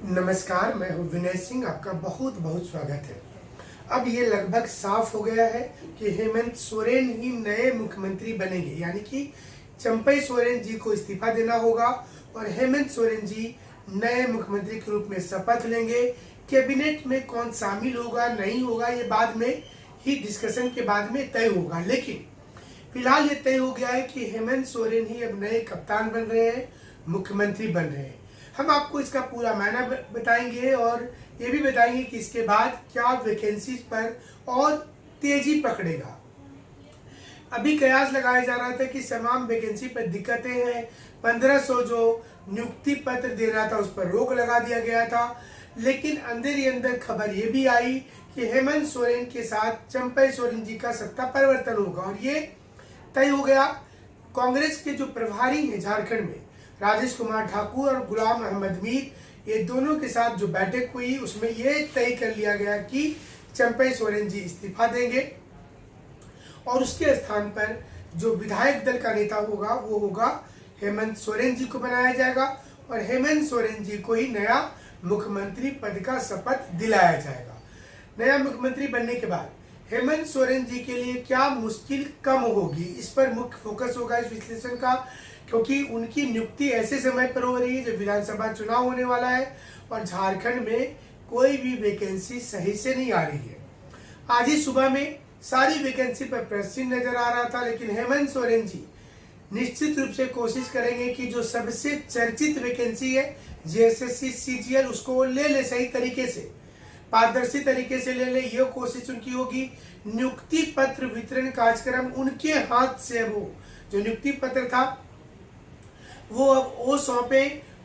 नमस्कार, मैं हूं विनय सिंह। आपका बहुत बहुत स्वागत है। अब ये लगभग साफ हो गया है कि हेमंत सोरेन ही नए मुख्यमंत्री बनेंगे, यानी कि चंपई सोरेन जी को इस्तीफा देना होगा और हेमंत सोरेन जी नए मुख्यमंत्री के रूप में शपथ लेंगे। कैबिनेट में कौन शामिल होगा नहीं होगा ये बाद में ही डिस्कशन के बाद में तय होगा, लेकिन फिलहाल ये तय हो गया है कि हेमंत सोरेन ही अब नए कप्तान बन रहे हैं, मुख्यमंत्री बन रहे हैं। हम आपको इसका पूरा मायना बताएंगे और ये भी बताएंगे कि इसके बाद क्या वैकेंसीज पर और तेजी पकड़ेगा। अभी कयास लगाया जा रहा था कि तमाम वैकेंसी पर दिक्कतें हैं, 1500 जो नियुक्ति पत्र देना था उस पर रोक लगा दिया गया था, लेकिन अंदर ही अंदर खबर ये भी आई कि हेमंत सोरेन के साथ चंपई सोरेन जी का सत्ता परिवर्तन होगा और ये तय हो गया। कांग्रेस के जो प्रभारी हैं झारखंड में, राजेश कुमार ठाकुर और गुलाम अहमद मीर, ये दोनों के साथ जो बैठक हुई उसमें ये तय कर लिया गया कि चंपई सोरेन जी इस्तीफा देंगे और उसके स्थान पर जो विधायक दल का नेता होगा वो होगा हेमंत सोरेन जी को बनाया जाएगा और हेमंत सोरेन जी को ही नया मुख्यमंत्री पद का शपथ दिलाया जाएगा। नया मुख्यमंत्री बनने के बाद हेमंत सोरेन जी के लिए क्या मुश्किल कम होगी, इस पर मुख्य फोकस होगा इस विश्लेषण का, क्योंकि उनकी नियुक्ति ऐसे समय पर हो रही है जब विधानसभा चुनाव होने वाला है और झारखंड में कोई भी वैकेंसी सही से नहीं आ रही है। आज ही सुबह में सारी वैकेंसी पर प्रश्न नजर आ रहा था, लेकिन हेमंत सोरेन जी निश्चित रूप से कोशिश करेंगे कि जो सबसे चर्चित वैकेंसी है जेएसएससी सीजीएल उसको वो ले सही तरीके से, पारदर्शी तरीके से ले ले, ये कोशिश उनकी होगी। नियुक्ति पत्र वितरण कार्यक्रम उनके हाथ से वो जो नियुक्ति पत्र था वो अब वो सौंपे,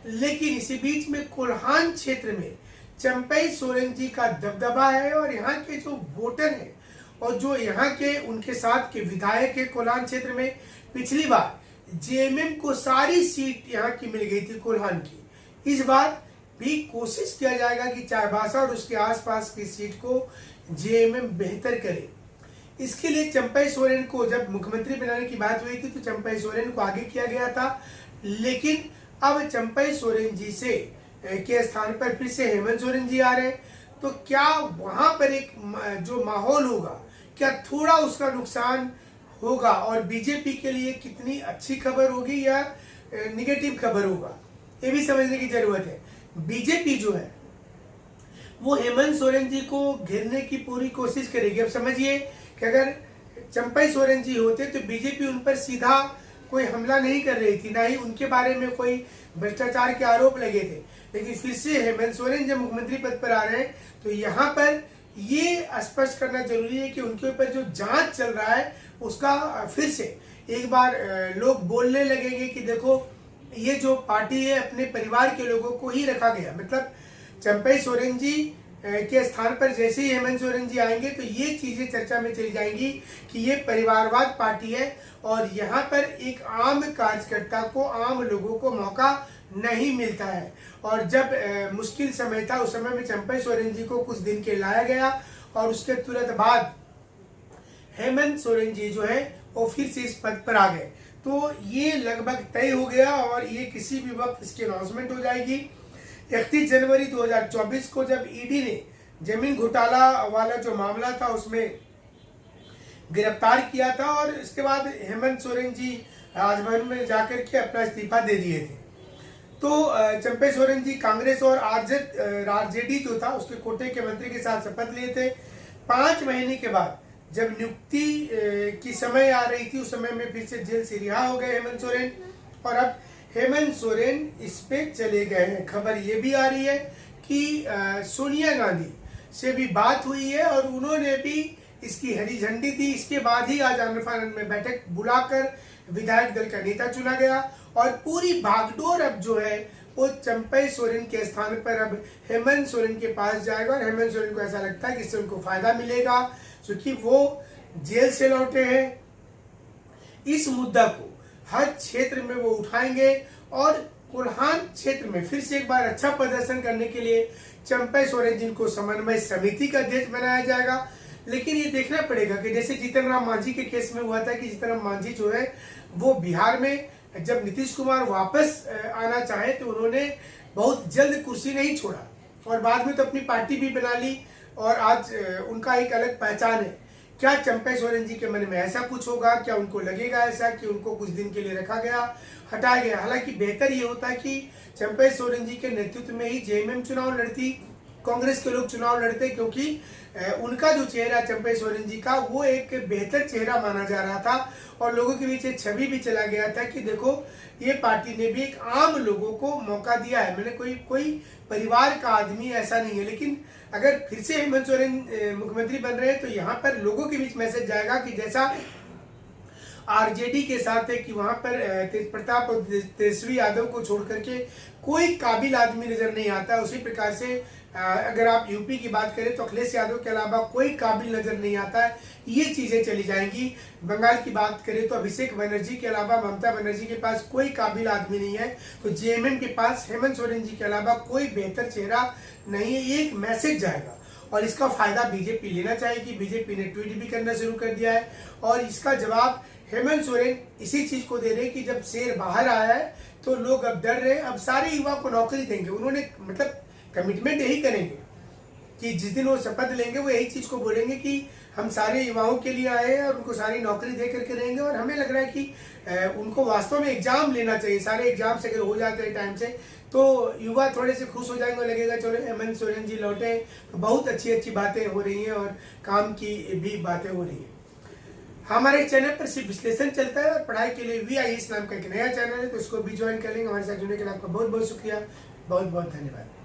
लेकिन इसी बीच में कोल्हान क्षेत्र में चंपई सोरेन जी का दबदबा है और यहाँ के जो वोटर हैं और जो यहाँ के उनके साथ के विधायक है कोल्हान क्षेत्र में, पिछली बार जेएमएम को सारी सीट यहाँ की मिल गई थी कोल्हान की। इस बार भी कोशिश किया जाएगा कि चाईबासा और उसके आसपास की सीट को जेएमएम बेहतर करे। इसके लिए चंपई सोरेन को जब मुख्यमंत्री बनाने की बात हुई थी तो चंपई सोरेन को आगे किया गया था, लेकिन अब चंपई सोरेन जी से के स्थान पर फिर से हेमंत सोरेन जी आ रहे हैं, तो क्या वहां पर एक जो माहौल होगा क्या थोड़ा उसका नुकसान होगा और बीजेपी के लिए कितनी अच्छी खबर होगी या निगेटिव खबर होगा, ये भी समझने की जरूरत है। बीजेपी जो है वो हेमंत सोरेन जी को घेरने की पूरी कोशिश करेगी। अब समझिए कि अगर चंपई सोरेन जी होते तो बीजेपी उन पर सीधा कोई हमला नहीं कर रही थी, ना ही उनके बारे में कोई भ्रष्टाचार के आरोप लगे थे, लेकिन फिर से हेमंत सोरेन जब मुख्यमंत्री पद पर आ रहे हैं तो यहाँ पर ये स्पष्ट करना जरूरी है कि उनके ऊपर जो जांच चल रहा है उसका फिर से एक बार लोग बोलने लगेंगे कि देखो ये जो पार्टी है अपने परिवार के लोगों को ही रखा गया, मतलब चंपई सोरेन जी के स्थान पर जैसे ही हेमंत सोरेन जी आएंगे तो ये चीजें चर्चा में चली जाएंगी कि ये परिवारवाद पार्टी है और यहाँ पर एक आम कार्यकर्ता को, आम लोगों को मौका नहीं मिलता है। और जब मुश्किल समय था उस समय में चंपई सोरेन जी को कुछ दिन के लाया गया और उसके तुरंत बाद हेमंत सोरेन जी जो है वो फिर से इस पद पर आ गए, तो ये लगभग तय हो गया और ये किसी भी वक्त इसकी अनाउंसमेंट हो जाएगी। 31 जनवरी 2024 को जब ईडी ने जमीन घोटाला वाला जो मामला था उसमें गिरफ्तार किया था और इसके बाद हेमंत सोरेन जी राजभवन में जाकर के अपना इस्तीफा दे दिए थे, तो चंपई सोरेन जी कांग्रेस और आरजेडी जो था उसके कोटे के मंत्री के साथ शपथ लिए थे। 5 महीने के बाद जब नियुक्ति की समय आ रही थी उस समय में फिर से जेल से रिहा हो गए हेमंत सोरेन और अब हेमंत सोरेन इस पे चले गए हैं। खबर ये भी आ रही है कि सोनिया गांधी से भी बात हुई है और उन्होंने भी इसकी हरी झंडी दी। इसके बाद ही आज आनंद में बैठक बुलाकर विधायक दल का नेता चुना गया और पूरी भागदौड़ अब जो है वो चंपई सोरेन के स्थान पर अब हेमंत सोरेन के पास जाएगा और हेमंत सोरेन को ऐसा लगता है कि इससे उनको फायदा मिलेगा क्योंकि वो जेल से लौटे हैं। इस मुद्दा को हर क्षेत्र में वो उठाएंगे और कोल्हान क्षेत्र में फिर से एक बार अच्छा प्रदर्शन करने के लिए चंपई सोरेन जी को समन्वय समिति का अध्यक्ष बनाया जाएगा। लेकिन ये देखना पड़ेगा कि जैसे जीतन राम मांझी के केस में हुआ था कि जीतन राम मांझी जो है वो बिहार में जब नीतीश कुमार वापस आना चाहे तो उन्होंने बहुत जल्द कुर्सी नहीं छोड़ा और बाद में तो अपनी पार्टी भी बना ली और आज उनका एक अलग पहचान है। क्या चंपा सोरेन जी के मन में ऐसा कुछ होगा? क्या उनको लगेगा ऐसा कि उनको कुछ दिन के लिए रखा गया, हटाया गया? हालांकि बेहतर ये होता कि चंपा सोरेन जी के नेतृत्व में ही जेएमएम चुनाव लड़ती, कांग्रेस के लोग चुनाव लड़ते, क्योंकि उनका जो चेहरा चंपा सोरेन जी का वो एक बेहतर चेहरा माना जा रहा था और लोगों के बीच एक छवि भी चला गया था कि देखो ये पार्टी ने भी एक आम लोगों को मौका दिया है। मैंने कोई परिवार का आदमी ऐसा नहीं है, लेकिन अगर फिर से हेमंत सोरेन मुख्यमंत्री बन रहे हैं तो यहाँ पर लोगों के बीच मैसेज जाएगा कि जैसा आरजेडी के साथ है कि वहां पर तेज प्रताप और तेजस्वी यादव को छोड़ करके कोई काबिल आदमी नजर नहीं आता, उसी प्रकार से अगर आप यूपी की बात करें तो अखिलेश यादव के अलावा कोई काबिल नजर नहीं आता है। ये चीजें चली जाएंगी। बंगाल की बात करें तो अभिषेक बनर्जी के अलावा ममता बनर्जी के पास कोई काबिल आदमी नहीं है, तो जेएमएम के पास हेमंत सोरेन जी के अलावा कोई बेहतर चेहरा नहीं है। ये एक मैसेज जाएगा और इसका फायदा बीजेपी लेना चाहेगी। बीजेपी ने ट्वीट भी करना शुरू कर दिया है और इसका जवाब हेमंत सोरेन इसी चीज को दे रहे कि जब शेर बाहर आया है तो लोग अब डर रहे हैं, अब सारे युवा को नौकरी देंगे। उन्होंने मतलब कमिटमेंट यही करेंगे कि जिस दिन वो शपथ लेंगे वो यही चीज को बोलेंगे कि हम सारे युवाओं के लिए आए हैं और उनको सारी नौकरी दे करके रहेंगे। और हमें लग रहा है कि उनको वास्तव में एग्जाम लेना चाहिए। सारे एग्जाम से अगर हो जाते हैं टाइम से तो युवा थोड़े से खुश हो जाएंगे और लगेगा चलो हेमंत सोरेन जी लौटे। तो बहुत अच्छी बातें हो रही हैं और काम की भी बातें हो रही हैं। हमारे चैनल पर सिर्फ विश्लेषण चलता है और पढ़ाई के लिए VIS नाम का एक नया चैनल है, तो इसको भी ज्वाइन कर लेंगे। हमारे साथ जुड़ने के लिए आपका बहुत बहुत शुक्रिया, बहुत बहुत धन्यवाद।